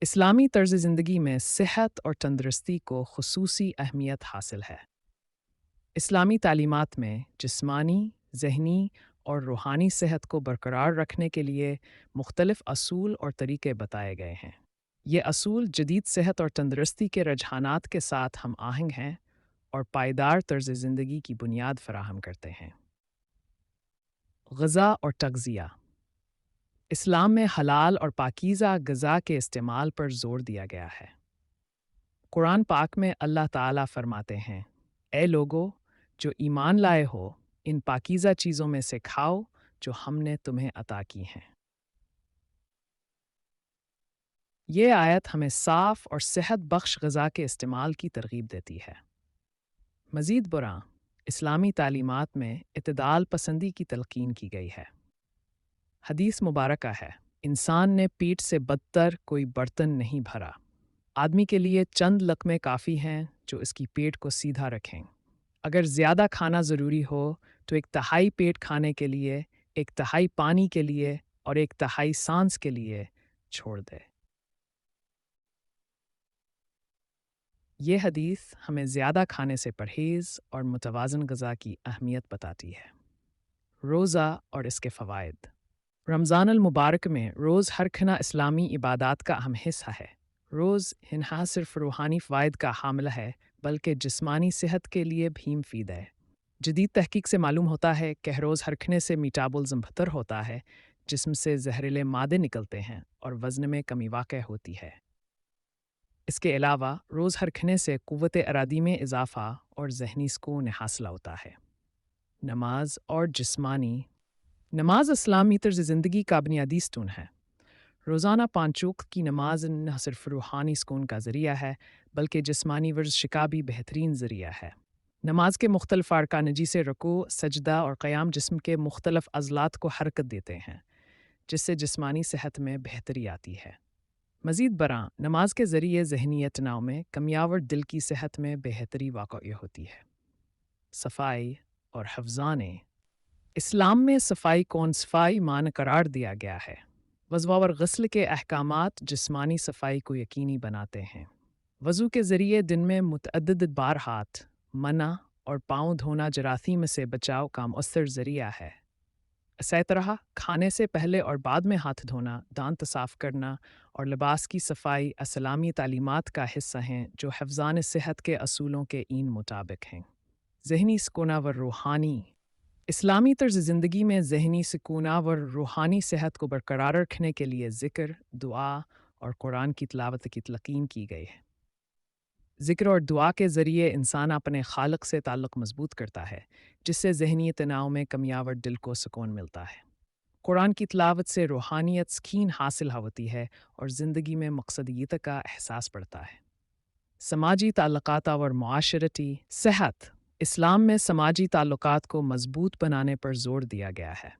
इस्लामी तर्ज ज़िंदगी में सेहत और तंदुरुस्ती को खुसूसी अहमियत हासिल है। इस्लामी तालीमात में जिस्मानी, ज़हनी और रूहानी सेहत को बरकरार रखने के लिए मुख्तलिफ़ असूल और तरीक़े बताए गए हैं। ये असूल जदीद सेहत और तंदुरुस्ती के रुझानात के साथ हम आहंग हैं और पायदार तर्ज ज़िंदगी की बुनियाद फराहम करते हैं। ग़िज़ा और तग़ज़िया। इस्लाम में हलाल और पाकीज़ा ग़िज़ा के इस्तेमाल पर ज़ोर दिया गया है। कुरान पाक में अल्लाह ताला फरमाते हैं, ए लोगो जो ईमान लाए हो, इन पाकीज़ा चीज़ों में से खाओ जो हमने तुम्हें अता की हैं। ये आयत हमें साफ़ और सेहत बख्श ग़िज़ा के इस्तेमाल की तरग़ीब देती है। मज़ीद बरां, इस्लामी तालीमात में इत्दाल पसंदी की तलक़ीन की गई है। हदीस मुबारका है, इंसान ने पीठ से बदतर कोई बर्तन नहीं भरा। आदमी के लिए चंद लक़मे काफ़ी हैं जो इसकी पेट को सीधा रखें। अगर ज़्यादा खाना ज़रूरी हो तो एक तिहाई पेट खाने के लिए, एक तिहाई पानी के लिए और एक तिहाई सांस के लिए छोड़ दे। ये हदीस हमें ज़्यादा खाने से परहेज़ और मुतवाज़न ग़िज़ा की अहमियत बताती है। रोज़ा और इसके फ़वाइद। रमज़ान अल मुबारक में रोज़ हर खाना इस्लामी इबादत का अहम हिस्सा है। रोज़ न सिर्फ़ रूहानी फ़वाइद का हामिल है बल्कि जिस्मानी सेहत के लिए भी मुफीद है। जदीद तहकीक से मालूम होता है कि रोज़ हरखने से मेटाबॉलिज़्म बेहतर होता है, जिस्म से जहरीले मादे निकलते हैं और वज़न में कमी वाक़ई होती है। इसके अलावा रोज़ हरखने से क़ुव्वत इरादी में इज़ाफ़ा और ज़हनी सुकून हासिल होता है। नमाज और जिस्मानी। नमाज इस्लामी तर्ज़ ज़िंदगी का बुनियादी स्तून है। रोज़ाना 5 वक्त की नमाज न सिर्फ रूहानी सुकून का ज़रिया है बल्कि जिस्मानी वर्जिश का भी बेहतरीन ज़रिया है। नमाज के मुख्तलिफ़ अरकान जिसे रुकू, सजदा और क़याम जिस्म के मुख्तलिफ़ अज़लात को हरकत देते हैं, जिससे जिस्मानी सेहत में बेहतरी आती है। मज़ीद बरां, नमाज के ज़रिए ज़हनी तनाव में कमी और दिल की सेहत में बेहतरी वाक़ई होती है। सफ़ाई और हिफ़्ज़ाने। इस्लाम में सफ़ाई को सफ़ाई मान करार दिया गया है। वज़ू और ग़स्ल के अहकामात जिस्मानी सफ़ाई को यकीनी बनाते हैं। वज़ू के ज़रिए दिन में मुतअद्दिद बार हाथ, मना और पाँव धोना जरासीम से बचाव का मौसर ज़रिया है। इसी तरह खाने से पहले और बाद में हाथ धोना, दांत साफ़ करना और लिबास की सफ़ाई इस्लामी तालीमात का हिस्सा हैं जो हिफ़्ज़ान सेहत के असूलों के इन मुताबिक हैं। ज़हनी सुकून व रूहानी। इस्लामी तर्ज़ ज़िंदगी में ज़हनी सुकून व रूहानी सेहत को बरकरार रखने के लिए ज़िक्र, दुआ और कुरान की तिलावत की तलक़ीन की गई है। ज़िक्र और दुआ के ज़रिए इंसान अपने खालिक से ताल्लुक़ मज़बूत करता है, जिससे ज़हनी तनाव में कमी और दिल को सुकून मिलता है। कुरान की तिलावत से रूहानियत स्कीन हासिल होती है और ज़िंदगी में मकसदियत का एहसास बढ़ता है। समाजी ताल्लुकात और मुआशरती सेहत। इस्लाम में समाजी ताल्लुकात को मज़बूत बनाने पर ज़ोर दिया गया है।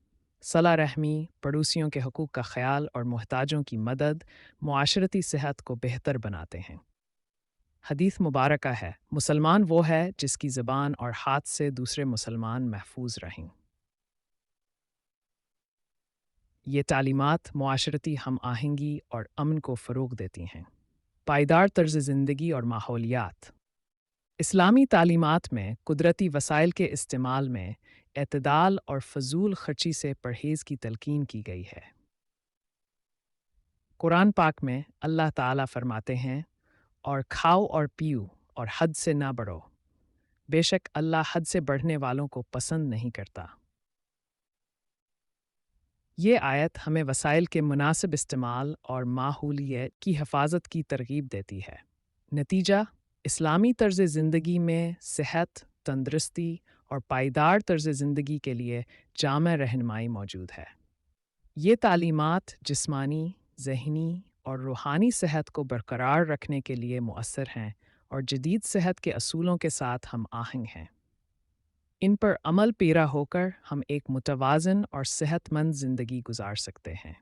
सला रहमी, पड़ोसियों के हकूक़ का ख़याल और मोहताजों की मदद मुआशरती सेहत को बेहतर बनाते हैं। हदीस मुबारका है, मुसलमान वो है जिसकी ज़बान और हाथ से दूसरे मुसलमान महफूज रहें। ये तालीमात मुआशरती हम आहंगी और अमन को फ़रोग़ देती हैं। पायदार तर्ज़ ज़िंदगी और माहौलियात। इस्लामी तालीमात में कुदरती वसाइल के इस्तेमाल में एतदाल और फ़जूल ख़र्ची से परहेज़ की तलक़ीन की गई है। कुरान पाक में अल्लाह ताला फ़रमाते हैं, और खाओ और पियो और हद से ना बढ़ो। बेशक अल्लाह हद से बढ़ने वालों को पसंद नहीं करता। ये आयत हमें वसाइल के मुनासिब इस्तेमाल और माहौलियत की हिफाजत की तरगीब देती है। नतीजा, इस्लामी तर्ज़ ज़िंदगी में सेहत, तंदुरुस्ती और पायदार तर्ज़ ज़िंदगी के लिए जामा रहनुमाई मौजूद है। ये तालीमात जिस्मानी, ज़हनी और रूहानी सेहत को बरकरार रखने के लिए मुअस्सर हैं और जदीद सेहत के असूलों के साथ हम आहंग हैं। इन पर अमल पेरा होकर हम एक मुतवाज़न और सेहतमंद ज़िंदगी गुजार सकते हैं।